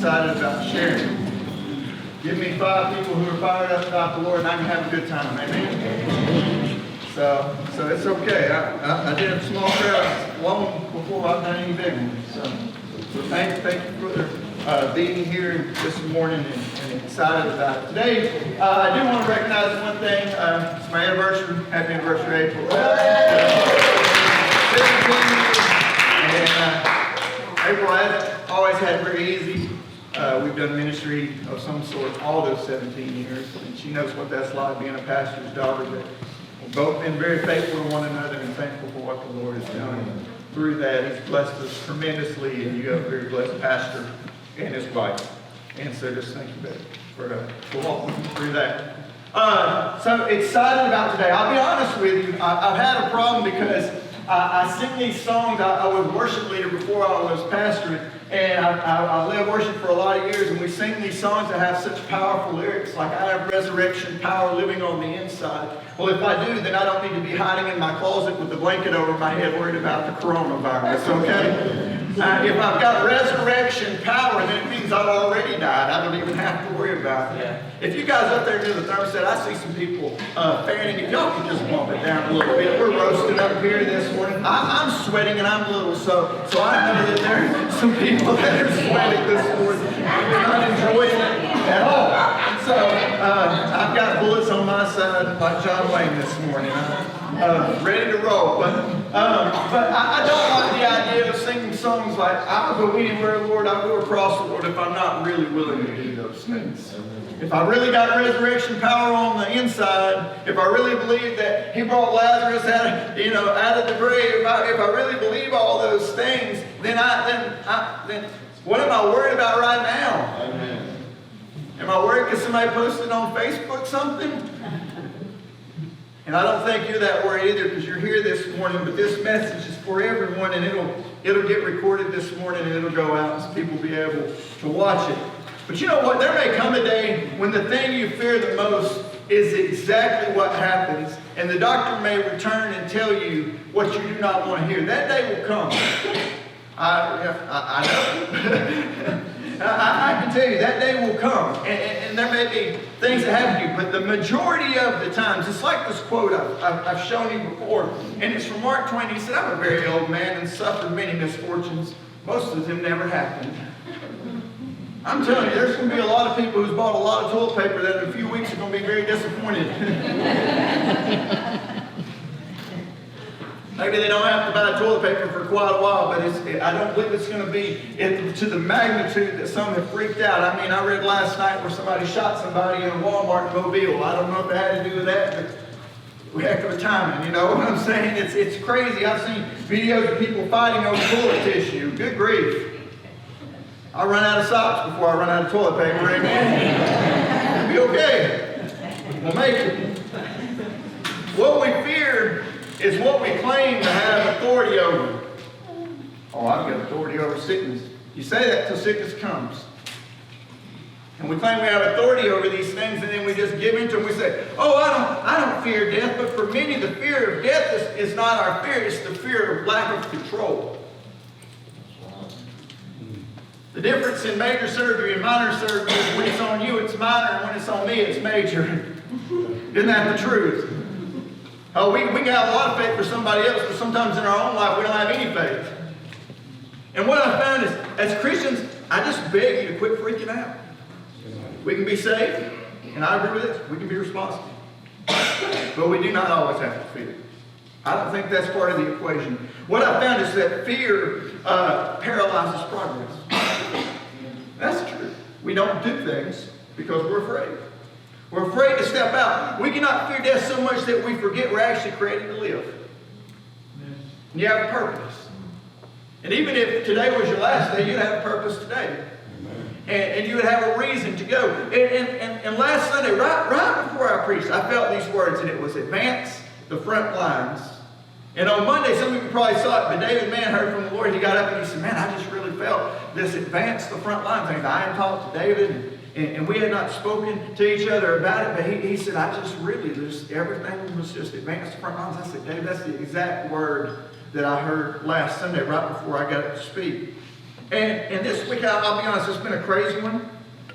excited about sharing. Give me 5 people who are fired up about the Lord, and I can have a good time. Amen. So it's okay. I did a small crowd long before I've done any big ones. So thank you for being here this morning and excited about it. Today, I do want to recognize one thing. It's my anniversary. Happy anniversary, April. 17 years. And April has always had it very easy. We've done ministry of some sort all those 17 years, and she knows what that's like being a pastor's daughter. But we've both been very faithful to one another and thankful for what the Lord has done through that. He's blessed us tremendously, and you have a very blessed pastor and his wife. And so just thank you for walking through that. So excited about today. I'll be honest with you, I've had a problem because I sing these songs. I was worship leader before I was pastoring. And I led worship for a lot of years, and we sing these songs that have such powerful lyrics, like I have resurrection power living on the inside. Well, if I do, then I don't need to be hiding in my closet with the blanket over my head worried about the coronavirus, okay? If I've got resurrection power, then it means I've already died. I don't even have to worry about it. Yeah. If you guys up there near the thermostat, I see some people fanning it. Y'all can just bump it down a little bit. We're roasting up here this morning. I'm sweating and I'm little, so I know that there are some people that are sweating this morning. They're not enjoying it at all. So I've got bullets on my side like John Wayne this morning. Ready to roll. But I don't like the idea of singing songs like, I'll go anywhere, Lord, I'll go across the Lord, if I'm not really willing to do those things. If I really got resurrection power on the inside, if I really believe that He brought Lazarus out of the grave, if I really believe all those things, then what am I worried about right now? Amen. Am I worried because somebody posted on Facebook something? And I don't think you're that worried either because you're here this morning, but this message is for everyone, and it'll get recorded this morning, and it'll go out so people will be able to watch it. But you know what? There may come a day when the thing you fear the most is exactly what happens, and the doctor may return and tell you what you do not want to hear. That day will come. I know. I can tell you that day will come, and there may be things that happen to you, but the majority of the times, it's like this quote I've shown you before, and it's from Mark Twain. He said, I'm a very old man and suffered many misfortunes. Most of them never happened. I'm telling you, there's going to be a lot of people who's bought a lot of toilet paper that in a few weeks are going to be very disappointed. Maybe they don't have to buy toilet paper for quite a while, but I don't believe it's going to be to the magnitude that some have freaked out. I mean, I read last night where somebody shot somebody in a Walmart in Mobile. I don't know if it had to do with that, but heck of a timing, you know what I'm saying? It's crazy. I've seen videos of people fighting over toilet tissue. Good grief. I'll run out of socks before I run out of toilet paper, amen? It'll be okay. We'll make it. What we fear is what we claim to have authority over. Oh, I've got authority over sickness. You say that till sickness comes. And we claim we have authority over these things, and then we just give into them. We say, oh, I don't fear death. But for many, the fear of death is not our fear. It's the fear of lack of control. The difference in major surgery and minor surgery is when it's on you, it's minor, and when it's on me, it's major. Isn't that the truth? Oh, we got a lot of faith for somebody else, but sometimes in our own life, we don't have any faith. And what I found is, as Christians, I just beg you to quit freaking out. We can be safe, and I agree with this. We can be responsible. But we do not always have to fear. I don't think that's part of the equation. What I found is that fear paralyzes progress. That's true. We don't do things because we're afraid. We're afraid to step out. We cannot fear death so much that we forget we're actually created to live. And you have a purpose. And even if today was your last day, you'd have a purpose today. And you would have a reason to go. And last Sunday, right before I preached, I felt these words, and it was advance the front lines. And on Monday, some of you probably saw it, but David Mann heard from the Lord. He got up and he said, man, I just really felt this advance the front line thing. I had talked to David, and we had not spoken to each other about it, but he said, everything was just advance the front lines. I said, David, that's the exact word that I heard last Sunday right before I got up to speak. And this week, I'll be honest, it's been a crazy one.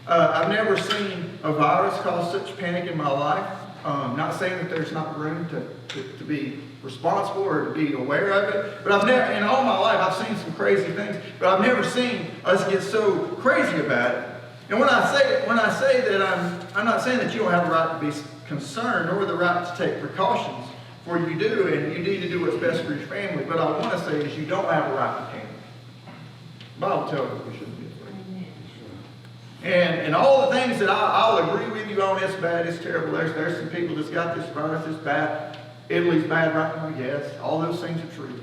I've never seen a virus cause such panic in my life. Not saying that there's not room to be responsible or to be aware of it, but I've never, in all my life, I've seen some crazy things, but I've never seen us get so crazy about it. And when I say that, I'm not saying that you don't have a right to be concerned or the right to take precautions, for you do, and you need to do what's best for your family. But I want to say is you don't have a right to panic. The Bible tells us we shouldn't be afraid. And all the things that I'll agree with you on, it's bad, it's terrible. There's some people that's got this virus, it's bad. Italy's bad right now, yes. All those things are true.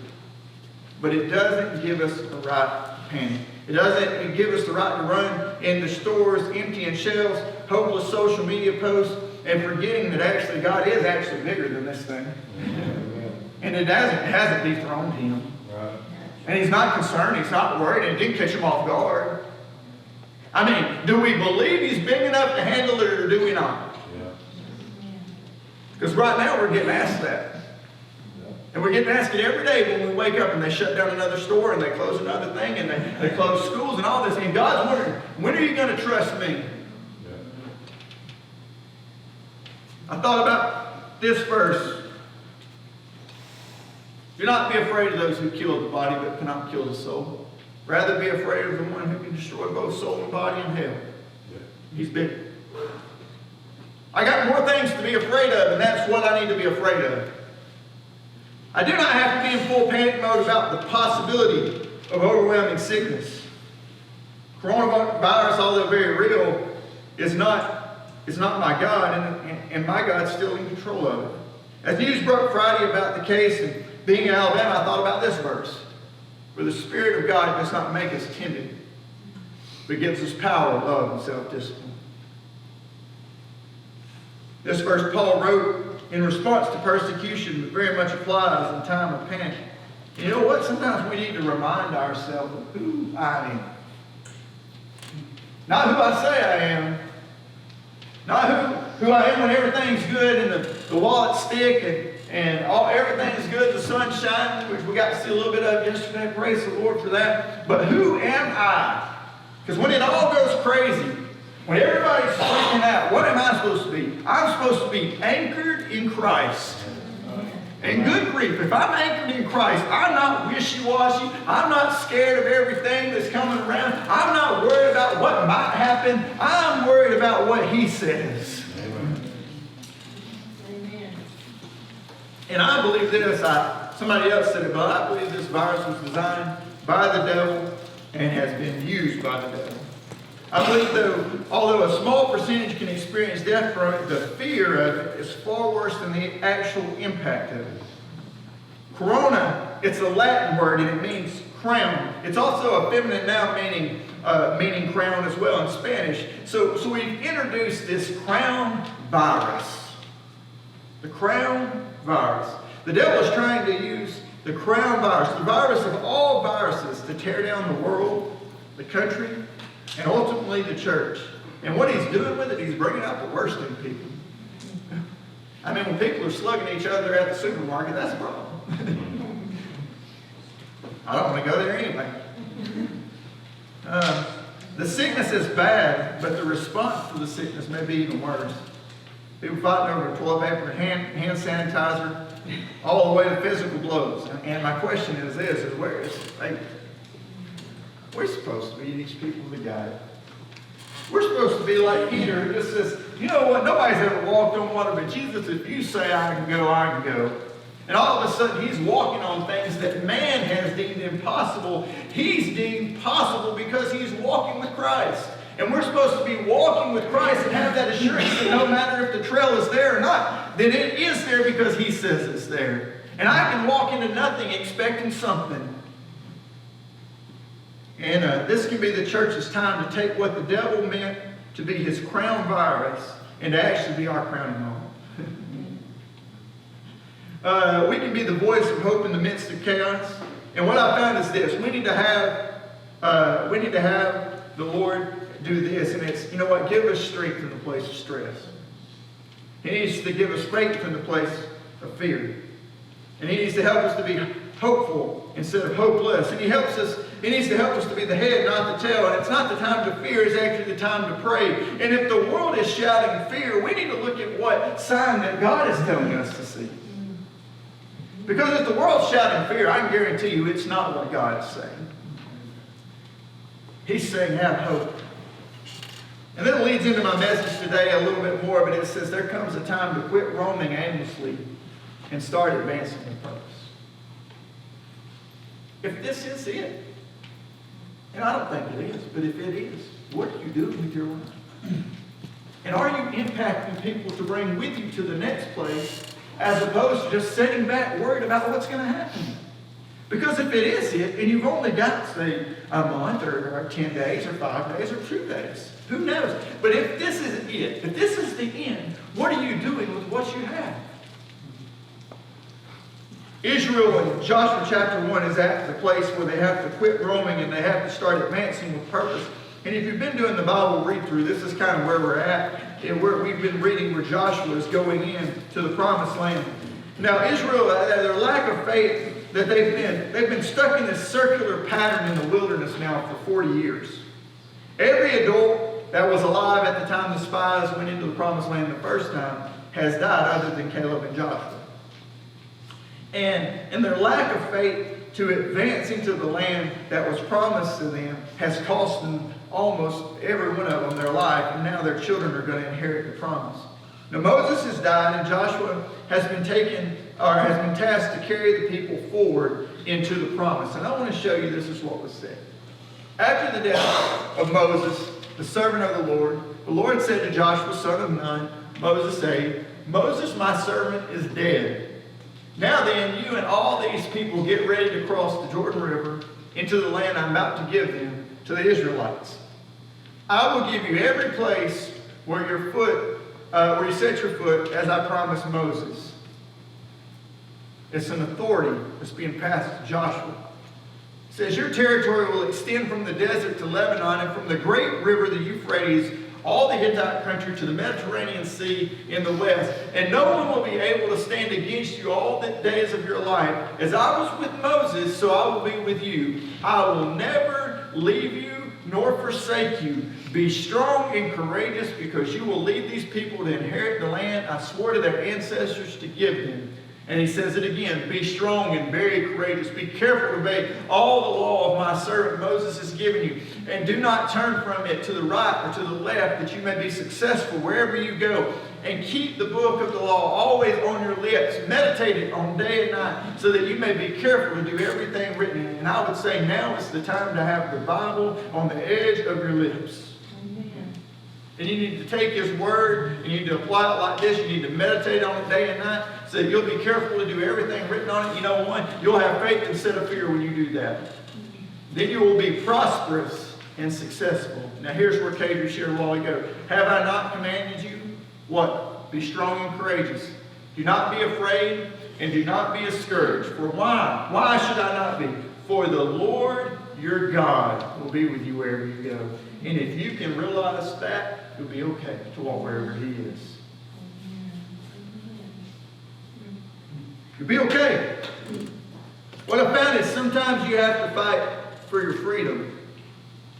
But it doesn't give us a right to panic. It doesn't give us the right to run in the stores, emptying shelves, hopeless social media posts, and forgetting that actually God is actually bigger than this thing. And it hasn't dethroned him. And he's not concerned, he's not worried, and it didn't catch him off guard. I mean, do we believe he's big enough to handle it, or do we not? Because right now we're getting asked that. And we're getting asked it every day when we wake up and they shut down another store and they close another thing and they close schools and all this. And God's wondering, when are you going to trust me? I thought about this verse. Do not be afraid of those who kill the body but cannot kill the soul. Rather be afraid of the one who can destroy both soul and body in hell. He's big. I got more things to be afraid of, and that's what I need to be afraid of. I do not have to be in full panic mode about the possibility of overwhelming sickness. Coronavirus, although very real, is not my God, and my God's still in control of it. As news broke Friday about the case and being in Alabama, I thought about this verse. For the Spirit of God does not make us timid, but gives us power, love, and self-discipline. This verse Paul wrote in response to persecution, but very much applies in time of panic. You know what? Sometimes we need to remind ourselves of who I am. Not who I say I am. Not who I am when everything's good and the wallets stick and everything's good, the sun's shining, which we got to see a little bit of yesterday. Praise the Lord for that. But who am I? Because when it all goes crazy, when everybody's freaking out, what am I supposed to be? I'm supposed to be anchored in Christ. And good grief, if I'm anchored in Christ, I'm not wishy-washy. I'm not scared of everything that's coming around. I'm not worried about what might happen. I'm worried about what He says. Amen. And I believe this. Somebody else said it, but I believe this virus was designed by the devil and has been used by the devil. I believe, although a small percentage can experience death from it, the fear of it is far worse than the actual impact of it. Corona, it's a Latin word and it means crown. It's also a feminine noun meaning crown as well in Spanish. So we've introduced this crown virus. The crown virus. The devil is trying to use the crown virus, the virus of all viruses, to tear down the world, the country, and ultimately the church. And what he's doing with it, he's bringing out the worst in people. I mean, when people are slugging each other at the supermarket, that's a problem. I don't want to go there anyway. The sickness is bad, but the response to the sickness may be even worse. People fighting over toilet paper, hand sanitizer, all the way to physical blows. And my question is this, is where is faith? We're supposed to be these people that got it. We're supposed to be like Peter, who just says, you know what, nobody's ever walked on water, but Jesus, if you say I can go, I can go. And all of a sudden, he's walking on things that man has deemed impossible. He's deemed possible because he's walking with Christ. And we're supposed to be walking with Christ and have that assurance that no matter if the trail is there or not, that it is there because he says it's there. And I can walk into nothing expecting something. And this can be the church's time to take what the devil meant to be his crown virus and to actually be our crowning moment. We can be the voice of hope in the midst of chaos. And what I found is this: we need to have the Lord do this, and it's, you know what, give us strength in the place of stress. He needs to give us faith in the place of fear. And he needs to help us to be hopeful instead of hopeless. And he helps us He needs to help us to be the head, not the tail. And it's not the time to fear, it's actually the time to pray. And if the world is shouting fear, we need to look at what sign that God is telling us to see. Because if the world's shouting fear, I can guarantee you it's not what God is saying. He's saying, have hope. And then it leads into my message today a little bit more, but it says there comes a time to quit roaming aimlessly and start advancing with purpose. If this is it, and I don't think it is, but if it is, what are you doing with your life? And are you impacting people to bring with you to the next place as opposed to just sitting back worried about what's going to happen? Because if it is it, and you've only got, say, a month or 10 days or 5 days or 2 days, who knows? But if this is it, if this is the end, what are you doing with what you have? Israel in Joshua chapter 1 is at the place where they have to quit roaming and they have to start advancing with purpose. And if you've been doing the Bible read-through, this is kind of where we're at. And we've been reading where Joshua is going in to the promised land. Now Israel, their lack of faith that they've been stuck in this circular pattern in the wilderness now for 40 years. Every adult that was alive at the time the spies went into the promised land the first time has died other than Caleb and Joshua. And their lack of faith to advance into the land that was promised to them has cost them almost every one of them their life, and now their children are going to inherit the promise. Now Moses has died, and Joshua has been tasked to carry the people forward into the promise. And I want to show you this is what was said. After the death of Moses, the servant of the Lord said to Joshua, son of Nun, Moses said, Moses, my servant, is dead. Now then, you and all these people get ready to cross the Jordan River into the land I'm about to give them to the Israelites. I will give you every place where you set your foot, as I promised Moses. It's an authority that's being passed to Joshua. It says, your territory will extend from the desert to Lebanon and from the great river, the Euphrates, all the Hittite country to the Mediterranean Sea in the west. And no one will be able to stand against you all the days of your life. As I was with Moses, so I will be with you. I will never leave you nor forsake you. Be strong and courageous, because you will lead these people to inherit the land I swore to their ancestors to give them. And he says it again, be strong and very courageous. Be careful to obey all the law of my servant Moses has given you. And do not turn from it to the right or to the left, that you may be successful wherever you go. And keep the book of the law always on your lips. Meditate it on day and night, so that you may be careful to do everything written in it. And I would say now is the time to have the Bible on the edge of your lips. And you need to take his word and you need to apply it like this. You need to meditate on it day and night, so that you'll be careful to do everything written on it. You know what? You'll have faith instead of fear when you do that. Then you will be prosperous and successful. Now here's where Cater shared a while ago. Have I not commanded you? What? Be strong and courageous. Do not be afraid and do not be discouraged. For why? Why should I not be? For the Lord your God will be with you wherever you go. And if you can realize that, you'll be okay to walk wherever he is. You'll be okay. What I found is sometimes you have to fight for your freedom.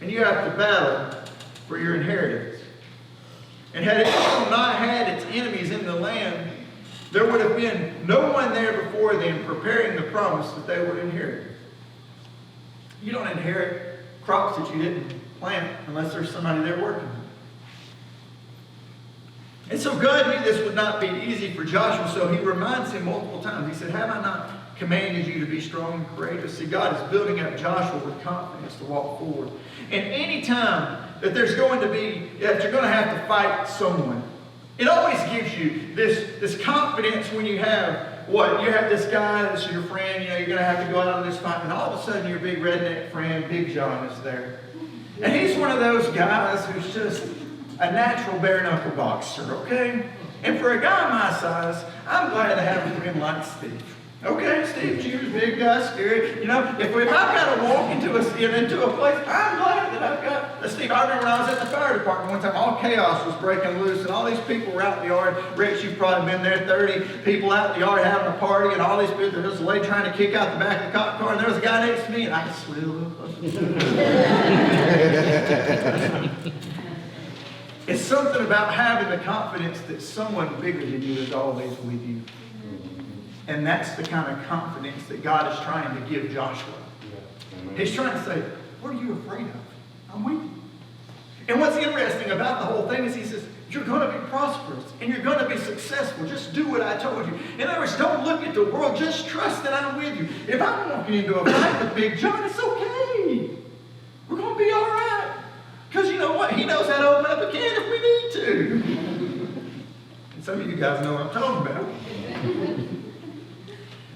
And you have to battle for your inheritance. And had Israel not had its enemies in the land, there would have been no one there before them preparing the promise that they would inherit. You don't inherit crops that you didn't plant unless there's somebody there working. And so God knew this would not be easy for Joshua, so he reminds him multiple times. He said, have I not commanded you to be strong and courageous? See, God is building up Joshua with confidence to walk forward. And any time that you're going to have to fight someone, it always gives you this confidence when you have you have this guy that's your friend, you're going to have to go out on this fight, and all of a sudden your big redneck friend, Big John, is there. And he's one of those guys who's just a natural bare-knuckle boxer, okay? And for a guy my size, I'm glad to have a friend like Steve. Okay, Steve Jr.'s big guy, scary. If I've got to walk into a place, I'm glad that I've got Steve. I remember when I was at the fire department one time, all chaos was breaking loose, and all these people were out in the yard. Rex, you've probably been there, 30 people out in the yard having a party, and all these people, there was a lady trying to kick out the back of the cop car, and there was a guy next to me, and I just slid a little closer. It's something about having the confidence that someone bigger than you is always with you. And that's the kind of confidence that God is trying to give Joshua. He's trying to say, what are you afraid of? I'm with you. And what's interesting about the whole thing is he says, you're going to be prosperous and you're going to be successful. Just do what I told you. In other words, don't look at the world. Just trust that I'm with you. If I'm walking into a fight with Big John, it's okay. We're going to be all right. Because you know what? He knows how to open up a can if we need to. And some of you guys know what I'm talking about.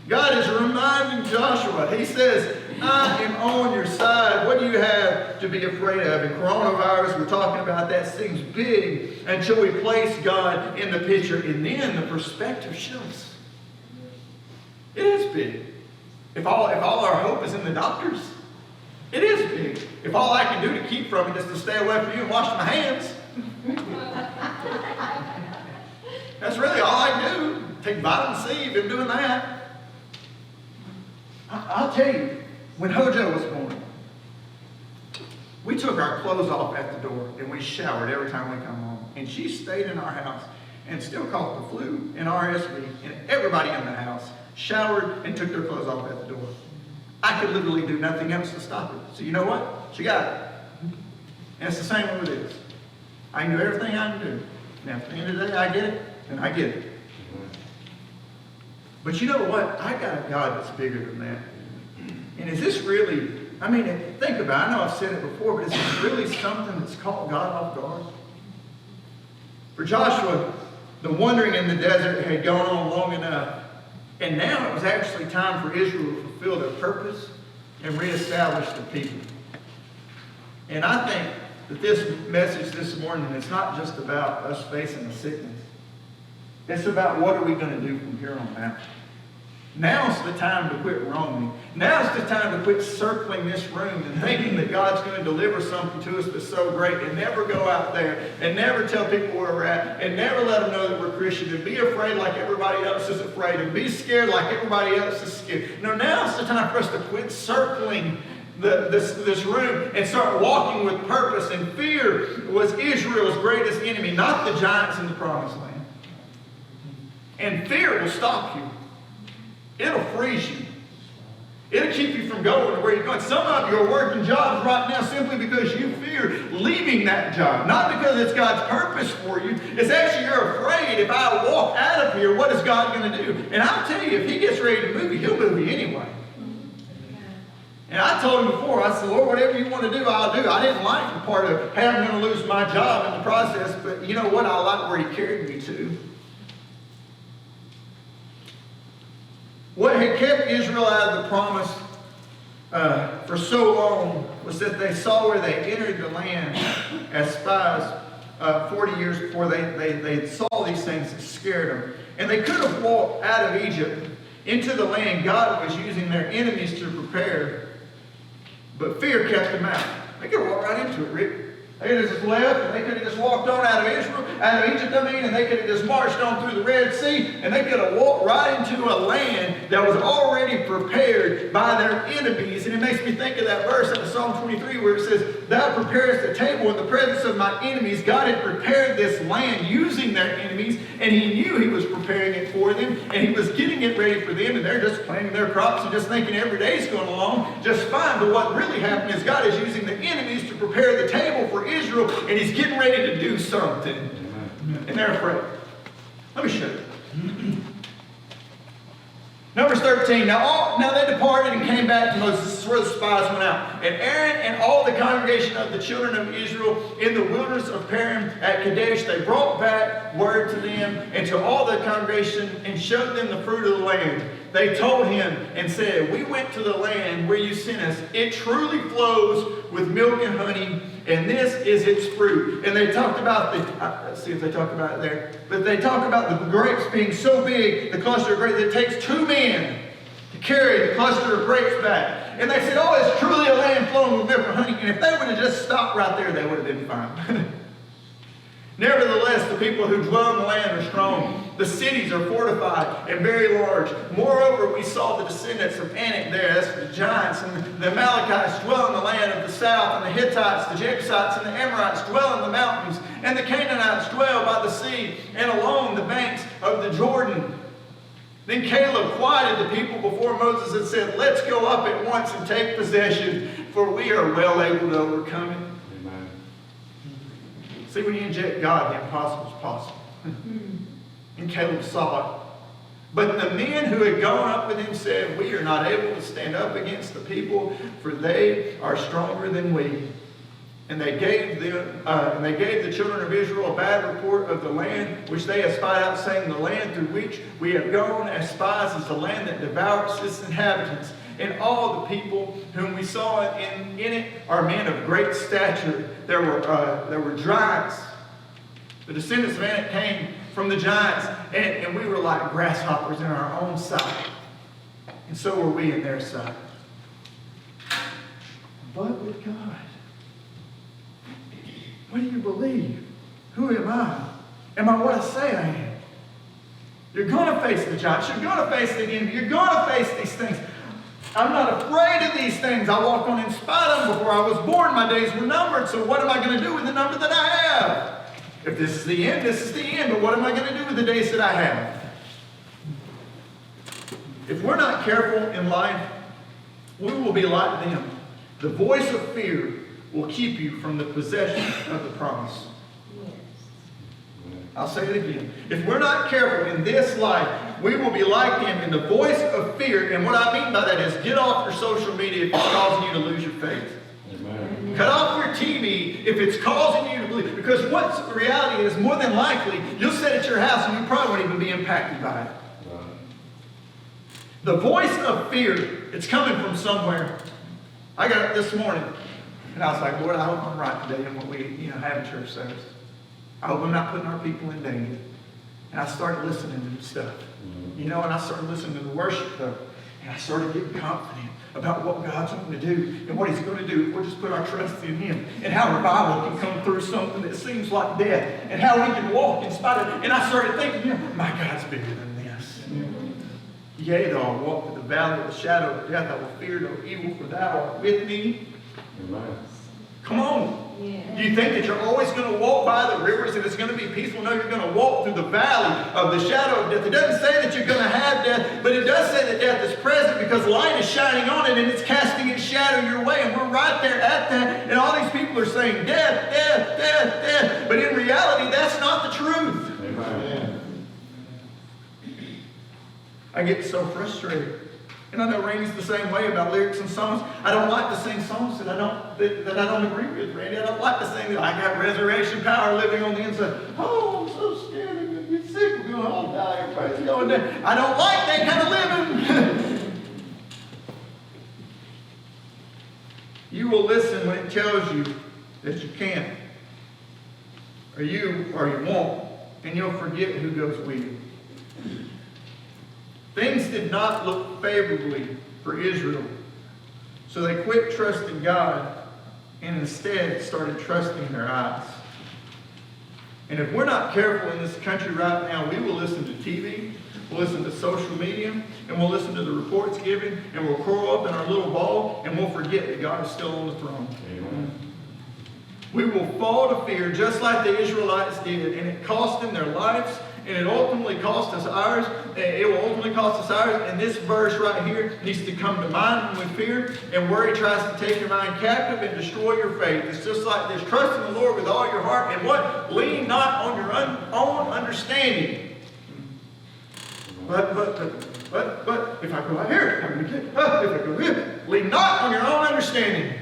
God is reminding Joshua. He says, I am on your side. What do you have to be afraid of? In coronavirus, we're talking about that seems big until we place God in the picture. And then the perspective shifts. It is big. If all our hope is in the doctors, it is big. If all I can do to keep from it is to stay away from you and wash my hands, that's really all I can do. Take vitamin C if I'm doing that. I'll tell you, when Hojo was born, we took our clothes off at the door and we showered every time we come home. And she stayed in our house and still caught the flu and RSV, and everybody in the house showered and took their clothes off at the door. I could literally do nothing else to stop it. So you know what? She got it. And it's the same with this. I can do everything I can do. And at the end of the day, I get it, and I get it. But you know what? I got a God that's bigger than that. And is this really, I mean, think about it. I know I've said it before, but is this really something that's caught God off guard? For Joshua, the wandering in the desert had gone on long enough. And now it was actually time for Israel to fulfill their purpose and reestablish the people. And I think that this message this morning is not just about us facing a sickness. It's about what are we going to do from here on out. Now's the time to quit roaming. Now's the time to quit circling this room and thinking that God's going to deliver something to us that's so great, and never go out there and never tell people where we're at and never let them know that we're Christian, and be afraid like everybody else is afraid and be scared like everybody else is scared. No, now's the time for us to quit circling this room and start walking with purpose. And fear was Israel's greatest enemy, not the giants in the promised land. And fear will stop you. It'll freeze you. It'll keep you from going to where you're going. Some of you are working jobs right now simply because you fear leaving that job. Not because it's God's purpose for you. It's actually you're afraid, if I walk out of here, what is God going to do? And I'll tell you, if he gets ready to move you, he'll move you anyway. And I told him before, I said, Lord, whatever you want to do, I'll do. I didn't like the part of, hey, I'm going to lose my job in the process. But you know what? I like where he carried me to. What had kept Israel out of the promise for so long was that they saw where they entered the land as spies 40 years before. They saw these things that scared them. And they could have walked out of Egypt into the land God was using their enemies to prepare. But fear kept them out. They could have walked right into it, Rick. They could have just left, and they could have just walked on out of Egypt, and they could have just marched on through the Red Sea, and they could have walked right into a land that was already prepared by their enemies. And it makes me think of that verse in Psalm 23 where it says, Thou preparest a table in the presence of my enemies. God had prepared this land using their enemies, and he knew he was preparing it for them, and he was getting it ready for them, and they're just planting their crops and just thinking every day's going along just fine. But what really happened is God is using the enemies to prepare the table for Israel, and he's getting ready to do something. And they're afraid. Let me show you. Numbers 13. Now they departed and came back to Moses. This is where the spies went out. And Aaron and all the congregation of the children of Israel in the wilderness of Paran at Kadesh, they brought back word to them and to all the congregation and showed them the fruit of the land. They told him and said, We went to the land where you sent us. It truly flows with milk and honey, and this is its fruit. And they talked about let's see if they talk about it there. But they talk about the grapes being so big, the cluster of grapes, that it takes 2 men to carry the cluster of grapes back. And they said, oh, it's truly a land flowing with milk and honey. And if they would have just stopped right there, they would have been fine. Nevertheless, the people who dwell in the land are strong. The cities are fortified and very large. Moreover, we saw the descendants of Anak there, that's the giants, and the Amalekites dwell in the land of the south, and the Hittites, the Jebusites, and the Amorites dwell in the mountains, and the Canaanites dwell by the sea and along the banks of the Jordan. Then Caleb quieted the people before Moses and said, let's go up at once and take possession, for we are well able to overcome it. Amen. See, when you inject God, the impossible is possible. And Caleb saw it. But the men who had gone up with him said, we are not able to stand up against the people, for they are stronger than we. And they gave the children of Israel a bad report of the land which they had spied out, saying, the land through which we have gone as spies is the land that devours its inhabitants. And all the people whom we saw in it are men of great stature. There were giants. The descendants of Anak came from the giants, and we were like grasshoppers in our own sight. And so were we in their sight. But with God, what do you believe? Who am I? Am I what I say I am? You're going to face the giants. You're going to face the enemy. You're going to face these things. I'm not afraid of these things. I walked on in spite of them before I was born. My days were numbered. So what am I going to do with the number that I have? If this is the end, this is the end. But what am I going to do with the days that I have? If we're not careful in life, we will be like them. The voice of fear will keep you from the possession of the promise. Yes. I'll say it again. If we're not careful in this life, we will be like them in the voice of fear. And what I mean by that is get off your social media if it's causing you to lose your faith. Amen. Cut off your TV if it's causing you to believe. Because what reality is, more than likely, you'll sit at your house and you probably won't even be impacted by it. Right. The voice of fear, it's coming from somewhere. I got up this morning. And I was like, Lord, I hope I'm right today in what we have in church service. I hope I'm not putting our people in danger. And I started listening to stuff. And I started listening to the worship though. And I started getting confident about what God's going to do and what He's going to do if we'll just put our trust in Him. And how revival can come through something that seems like death. And how we can walk in spite of it. And I started thinking, my God's bigger than this. Yea, though I walk through the valley of the shadow of death, I will fear no evil, for thou art with me. Amen. Come on. Yeah. Do you think that you're always going to walk by the rivers and it's going to be peaceful? No, you're going to walk through the valley of the shadow of death. It doesn't say that you're going to have death, but it does say that death is present because light is shining on it and it's casting its shadow your way. And we're right there at that. And all these people are saying death, death, death, death. But in reality, that's not the truth. Amen. I get so frustrated. And I know Randy's the same way about lyrics and songs. I don't like to sing songs that I don't agree with, Randy. I don't like to sing that I got resurrection power living on the inside. Oh, I'm so scared I'm going to get sick. We're going to all die. Everybody's going down. I don't like that kind of living. You will listen when it tells you that you can't. Or you won't. And you'll forget who goes with you. Things did not look favorably for Israel. So they quit trusting God and instead started trusting their eyes. And if we're not careful in this country right now, we will listen to TV, we'll listen to social media, and we'll listen to the reports given, and we'll curl up in our little ball, and we'll forget that God is still on the throne. Amen. We will fall to fear just like the Israelites did, and it cost them their lives. And it ultimately cost us ours. It will ultimately cost us ours. And this verse right here needs to come to mind when we fear and worry tries to take your mind captive and destroy your faith. It's just like this. Trust in the Lord with all your heart. And what? Lean not on your own understanding. But if I go out here, I'm going to get. If I go here, lean not on your own understanding.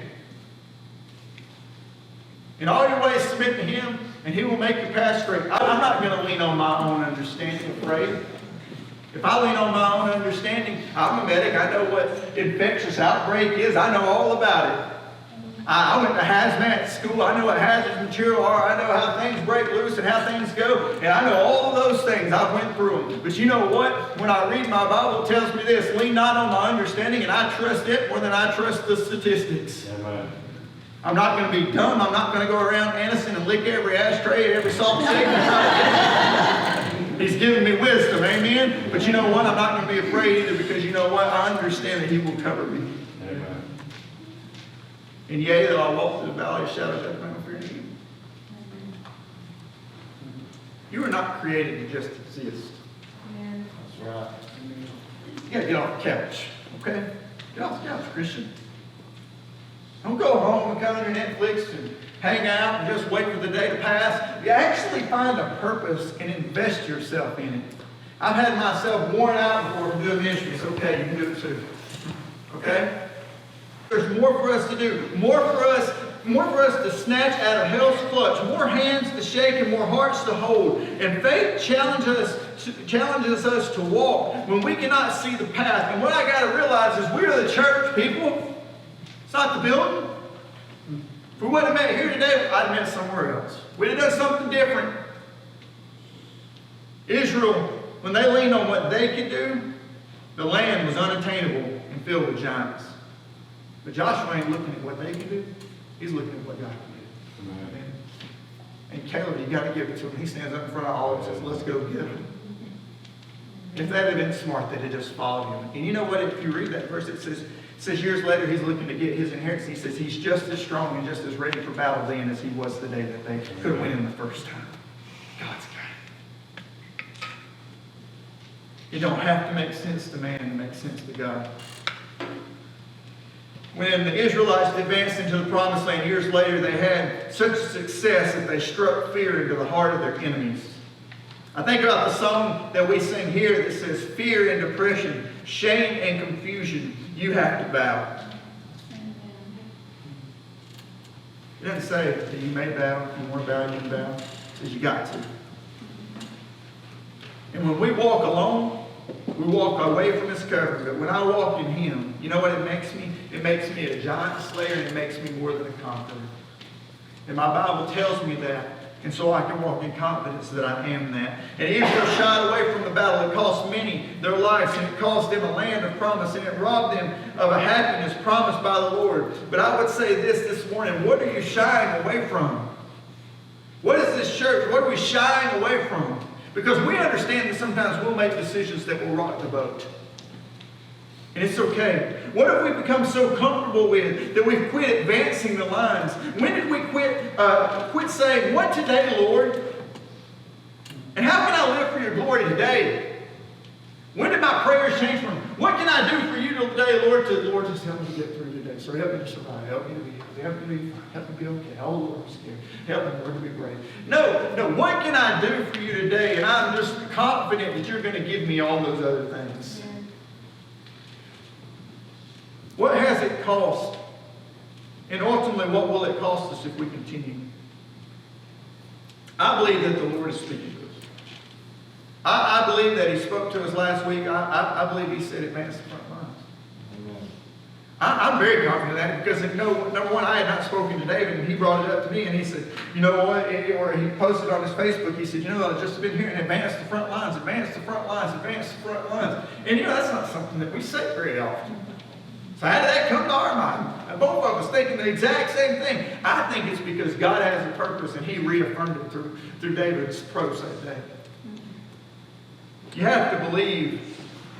In all your ways submit to Him, and He will make your path straight. I'm not going to lean on my own understanding, afraid. If I lean on my own understanding, I'm a medic. I know what infectious outbreak is. I know all about it. I went to hazmat school. I know what hazardous material are. I know how things break loose and how things go. And I know all of those things. I went through them. But you know what? When I read my Bible, it tells me this. Lean not on my understanding, and I trust it more than I trust the statistics. Amen. I'm not going to be dumb. I'm not going to go around Anniston and lick every ashtray, every salt shaker. He's giving me wisdom, amen? But you know what? I'm not going to be afraid either, because you know what? I understand that He will cover me. Amen. And yea, though I walk through the valley of shadow of death, I will fear no evil. You are not created to just exist. Amen. That's right. You got to get off the couch, okay? Get off the couch, Christian. Don't go home and come on your Netflix and hang out and just wait for the day to pass. You actually find a purpose and invest yourself in it. I've had myself worn out before from doing ministry. It's okay, you can do it too. Okay? There's more for us to do. More for us to snatch out of hell's clutch. More hands to shake and more hearts to hold. And faith challenges us to walk when we cannot see the path. And what I got to realize is we are the church, people. It's not the building. If we wouldn't have met here today, I'd have met somewhere else. We'd have done something different. Israel, when they leaned on what they could do, the land was unattainable and filled with giants. But Joshua ain't looking at what they can do. He's looking at what God can do. Amen. And Caleb, you got to give it to him. He stands up in front of all and says, let's go get him. If that had been smart, they'd have just followed him. And you know what? If you read that verse, it says years later he's looking to get his inheritance. He says he's just as strong and just as ready for battle then as he was the day that they could have went in the first time. God's got it. It don't have to make sense to man, it makes sense to God. When the Israelites advanced into the promised land years later, they had such success that they struck fear into the heart of their enemies. I think about the song that we sing here that says, fear and depression, shame and confusion, you have to bow. It doesn't say that you may bow, if you want to bow, you can bow. It says you got to. And when we walk alone, we walk away from His covering. But when I walk in Him, you know what it makes me? It makes me a giant slayer, and it makes me more than a conqueror. And my Bible tells me that. And so I can walk in confidence that I am that. And Israel shied away from the battle. It cost many their lives, and it cost them a land of promise, and it robbed them of a happiness promised by the Lord. But I would say this morning, what are you shying away from? What is this church? What are we shying away from? Because we understand that sometimes we'll make decisions that will rock the boat. And it's okay. What have we become so comfortable with that we've quit advancing the lines? When did we quit saying, what today, Lord? And how can I live for your glory today? When did my prayers change from, what can I do for you today, Lord, to, Lord, just help me to get through today. So help me to survive. Help me to be healthy. Help me to be fine. Help me to be okay. Oh, Lord, I'm scared. Help me, Lord, to be brave. No, what can I do for you today? And I'm just confident that you're going to give me all those other things. What has it cost? And ultimately, what will it cost us if we continue? I believe that the Lord is speaking to us. I believe that He spoke to us last week. I believe He said advance the front lines. I'm very confident of that because, number one, I had not spoken to David, and he brought it up to me, and he said, you know what? Or he posted on his Facebook, he said, you know, I've just been hearing advance the front lines, advance the front lines, advance the front lines. And, you know, that's not something that we say very often. So how did that come to our mind? And both of us thinking the exact same thing. I think it's because God has a purpose, and He reaffirmed it through David's prose that day. You have to believe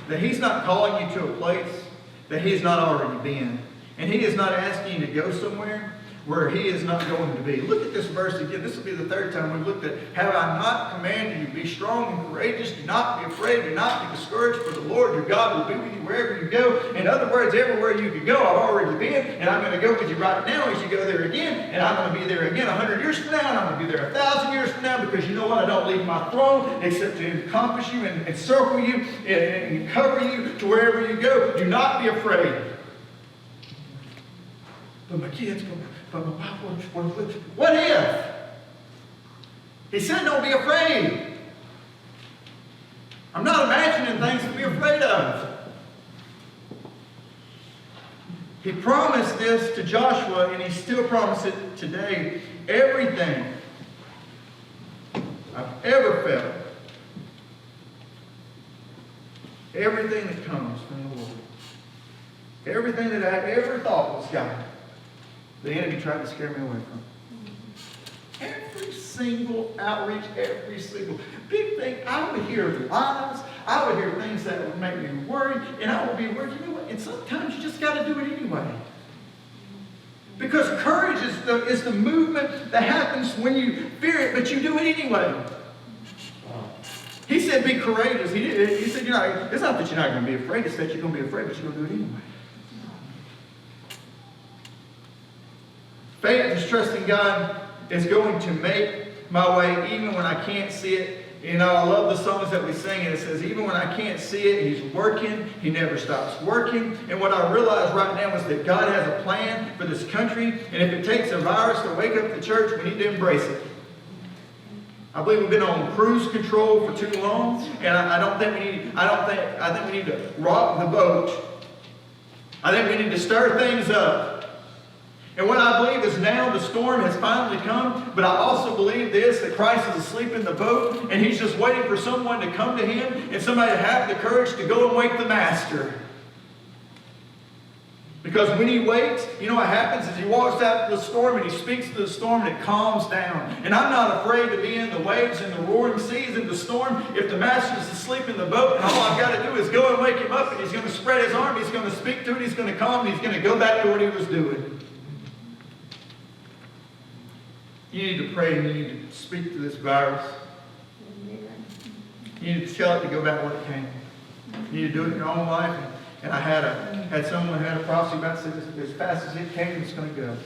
that He's not calling you to a place that He has not already been. And He is not asking you to go somewhere where He is not going to be. Look at this verse again. This will be the third time we've looked at, have I not commanded you, be strong and courageous, do not be afraid, do not be discouraged, for the Lord your God will be with you wherever you go. In other words, everywhere you can go, I've already been, and I'm going to go with you right now as you go there again, and I'm going to be there again 100 years from now, and I'm going to be there 1,000 years from now, because you know what? I don't leave my throne except to encompass you and encircle you and cover you to wherever you go. Do not be afraid. But my kids go, but my wife, what if? He said, don't be afraid. I'm not imagining things to be afraid of. He promised this to Joshua, and He still promised it today. Everything I've ever felt, everything that comes from the Lord, everything that I ever thought was God, the enemy tried to scare me away from. Every single outreach, every single big thing, I would hear lies. I would hear things that would make me worried, and I would be worried. You know what? And sometimes you just got to do it anyway. Because courage is the movement that happens when you fear it, but you do it anyway. He said, be courageous. He said, it's not that you're not going to be afraid. It's that you're going to be afraid, but you're going to do it anyway. Faith is trusting God is going to make my way even when I can't see it. You know, I love the songs that we sing, and it says, even when I can't see it, He's working. He never stops working. And what I realize right now is that God has a plan for this country, and if it takes a virus to wake up the church, we need to embrace it. I believe we've been on cruise control for too long, and I think we need to rock the boat. I think we need to stir things up. And what I believe is now the storm has finally come, but I also believe this, that Christ is asleep in the boat, and He's just waiting for someone to come to Him, and somebody to have the courage to go and wake the Master. Because when He waits, you know what happens is He walks out to the storm and He speaks to the storm and it calms down. And I'm not afraid to be in the waves and the roaring seas and the storm if the Master's asleep in the boat, and all I've got to do is go and wake Him up, and He's going to spread His arm, He's going to speak to it, He's going to calm, and He's going to go back to what He was doing. You need to pray, and you need to speak to this virus. You need to tell it to go back where it came. You need to do it in your own life. And I had someone had a prophecy about said as fast as it came, it's going to go.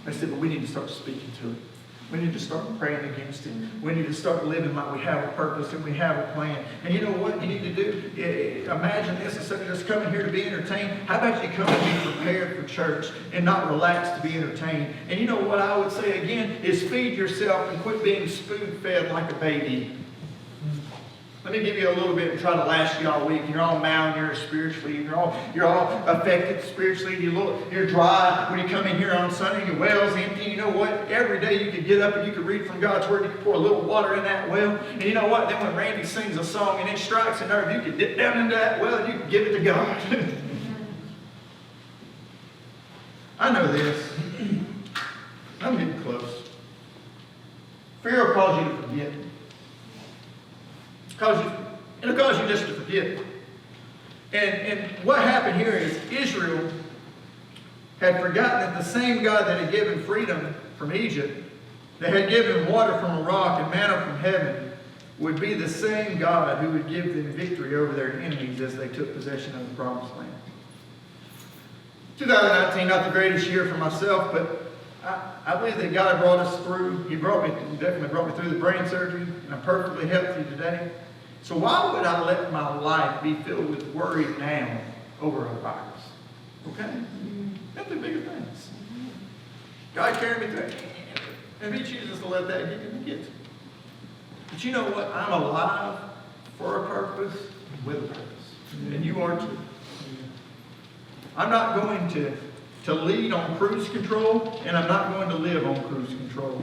I said, but we need to start speaking to it. We need to start praying against it. We need to start living like we have a purpose and we have a plan. And you know what you need to do? Imagine this, instead of just coming here to be entertained, how about you come and be prepared for church and not relax to be entertained? And you know what I would say again is feed yourself and quit being spoon-fed like a baby. Let me give you a little bit and try to last you all week. You're all malnourished spiritually. You're all affected spiritually. You're dry. When you come in here on Sunday, your well's empty. You know what? Every day you could get up and you could read from God's Word. You could pour a little water in that well. And you know what? Then when Randy sings a song and it strikes a nerve, you could dip down into that well and you could give it to God. I know this. I'm getting close. Fear will cause you to forget. It'll cause you just to forget. And what happened here is Israel had forgotten that the same God that had given freedom from Egypt, that had given water from a rock and manna from heaven, would be the same God who would give them victory over their enemies as they took possession of the promised land. 2019, not the greatest year for myself, but I believe that God brought us through. He definitely brought me through the brain surgery, and I'm perfectly healthy today. So why would I let my life be filled with worry now over a virus? Okay? Got the bigger things. God carried me through. And He chooses to let that get in the kids. But you know what? I'm alive for a purpose, with a purpose. And you are too. I'm not going to lead on cruise control, and I'm not going to live on cruise control.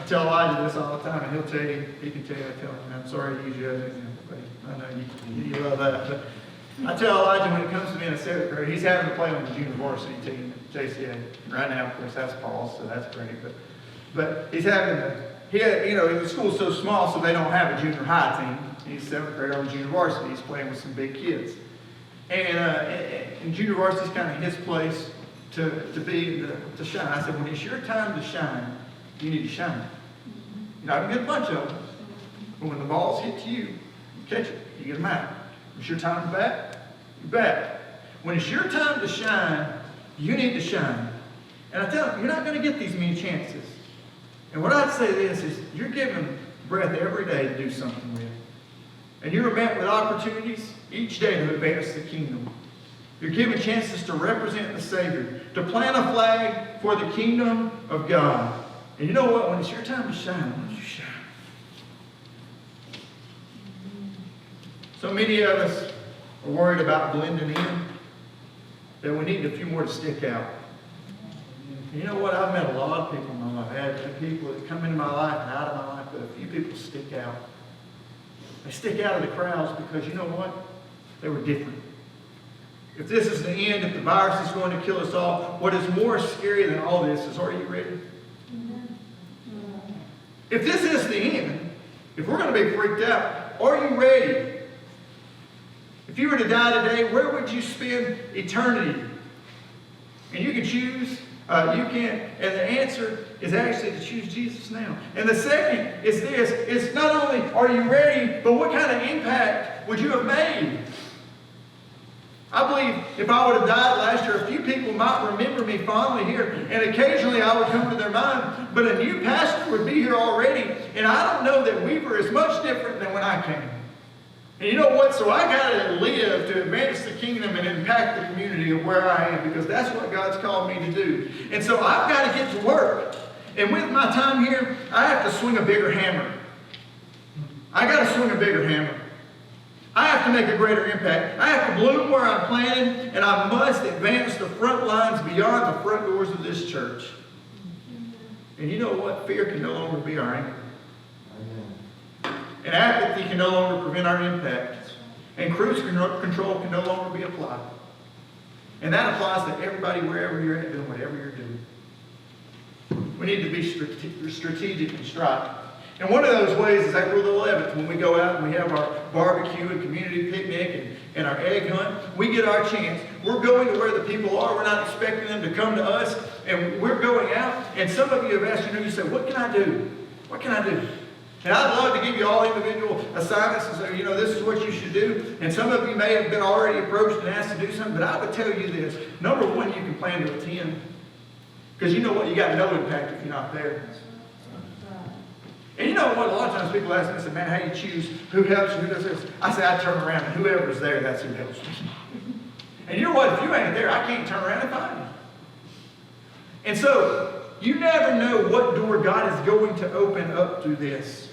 I tell Elijah this all the time, and he'll tell you, he can tell you, I tell him, I'm sorry to use you as an example, but I know you love that. But I tell Elijah when it comes to being a seventh grade, he's having to play on the junior varsity team at JCA. Right now, of course, that's Paul, so that's great. But he's having the school's so small, so they don't have a junior high team. He's seventh grade on junior varsity. He's playing with some big kids. And junior varsity is kind of his place to shine. I said, when it's your time to shine, you need to shine. You're not going to get a bunch of them. But when the balls hit to you, you catch it. You get them out. When it's your time to bat, you bat. When it's your time to shine, you need to shine. And I tell you, you're not going to get these many chances. And what I'd say this is, you're given breath every day to do something with. And you're met with opportunities each day to advance the kingdom. You're given chances to represent the Savior, to plant a flag for the kingdom of God. And you know what? When it's your time to shine, why don't you shine? So many of us are worried about blending in, that we need a few more to stick out. And you know what? I've met a lot of people in my life. I've had people that come into my life and out of my life, but a few people stick out. They stick out of the crowds because you know what? They were different. If this is the end, if the virus is going to kill us all, what is more scary than all this is, are you ready? If this is the end, if we're going to be freaked out, are you ready? If you were to die today, where would you spend eternity? And you can choose, you can't. And the answer is actually to choose Jesus now. And the second is this. It's not only are you ready, but what kind of impact would you have made? I believe if I would have died last year, a few people might remember me fondly here, and occasionally I would come to their mind, but a new pastor would be here already, and I don't know that we were as much different than when I came. And you know what? So I got to live to advance the kingdom and impact the community of where I am, because that's what God's called me to do. And so I've got to get to work. And with my time here, I have to swing a bigger hammer. I got to swing a bigger hammer. I have to make a greater impact. I have to bloom where I'm planted, and I must advance the front lines beyond the front doors of this church. And you know what? Fear can no longer be our anchor. And apathy can no longer prevent our impact. And cruise control can no longer be applied. And that applies to everybody wherever you're at doing whatever you're doing. We need to be strategic and strike. And one of those ways is April the 11th, when we go out and we have our barbecue and community picnic and our egg hunt. We get our chance. We're going to where the people are. We're not expecting them to come to us. And we're going out. And some of you have asked, you say, what can I do? What can I do? And I'd love to give you all individual assignments and say, this is what you should do. And some of you may have been already approached and asked to do something. But I would tell you this. Number one, you can plan to attend. Because you know what? You got no impact if you're not there. And you know what? A lot of times people ask me, they say, man, how do you choose who helps you, who does this? I say, I turn around, and whoever's there, that's who helps me. And you know what? If you ain't there, I can't turn around and find you. And so, you never know what door God is going to open up through this.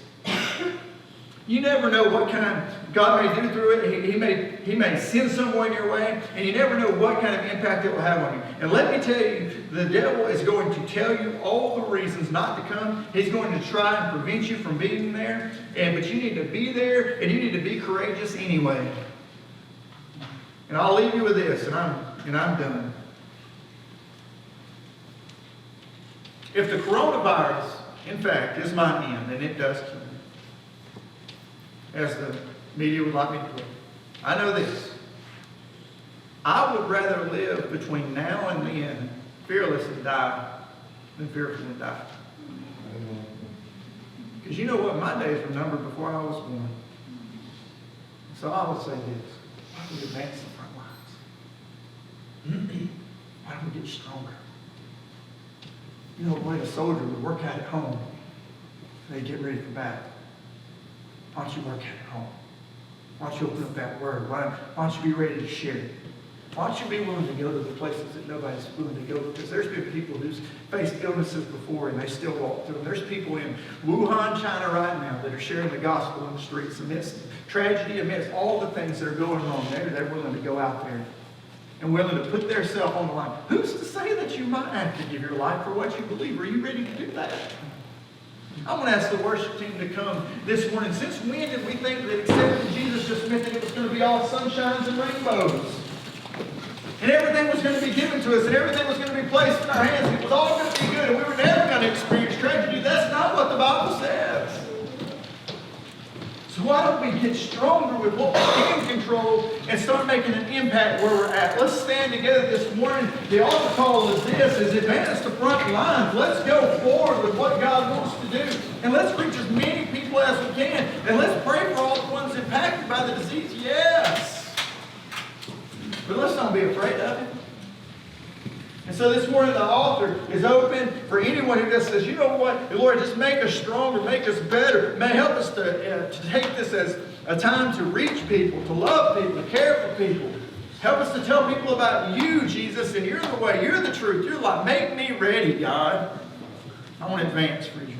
You never know what kind God may do through it. He may send someone your way, and you never know what kind of impact it will have on you. And let me tell you, the devil is going to tell you all the reasons not to come. He's going to try and prevent you from being there. But you need to be there, and you need to be courageous anyway. And I'll leave you with this, and I'm done. If the coronavirus, in fact, is my end, and it does kill me, as the media would like me to believe, I know this. I would rather live between now and then fearless and die than fearful and die. Because you know what? My days were numbered before I was born. So I would say this. Why don't we advance the front lines? Why don't we get stronger? You know, the way a soldier would work out at home, they'd get ready for battle. Why don't you work at home? Why don't you open up that word? Why don't you be ready to share it? Why don't you be willing to go to the places that nobody's willing to go? Because there's been people who's faced illnesses before and they still walk through them. There's people in Wuhan, China right now that are sharing the gospel in the streets amidst tragedy, amidst all the things that are going on there. They're willing to go out there and willing to put their self on the line. Who's to say that you might have to give your life for what you believe? Are you ready to do that? I want to ask the worship team to come this morning. Since when did we think that accepting Jesus just meant that it was going to be all sunshines and rainbows? And everything was going to be given to us, and everything was going to be placed in our hands. It was all going to be good, and we were never going to experience tragedy. That's not what the Bible says. So why don't we get stronger with what we can control and start making an impact where we're at? Let's stand together this morning. The altar call is this, is advance the front lines. Let's go forward with what God wants to do. And let's reach as many people as we can. And let's pray for all the ones impacted by the disease. Yes. But let's not be afraid of it. And so this morning the altar is open for anyone who just says, you know what, Lord, just make us stronger, make us better. May help us to take this as a time to reach people, to love people, to care for people. Help us to tell people about you, Jesus, and you're the way, you're the truth, you're the light. Make me ready, God. I want to advance for you.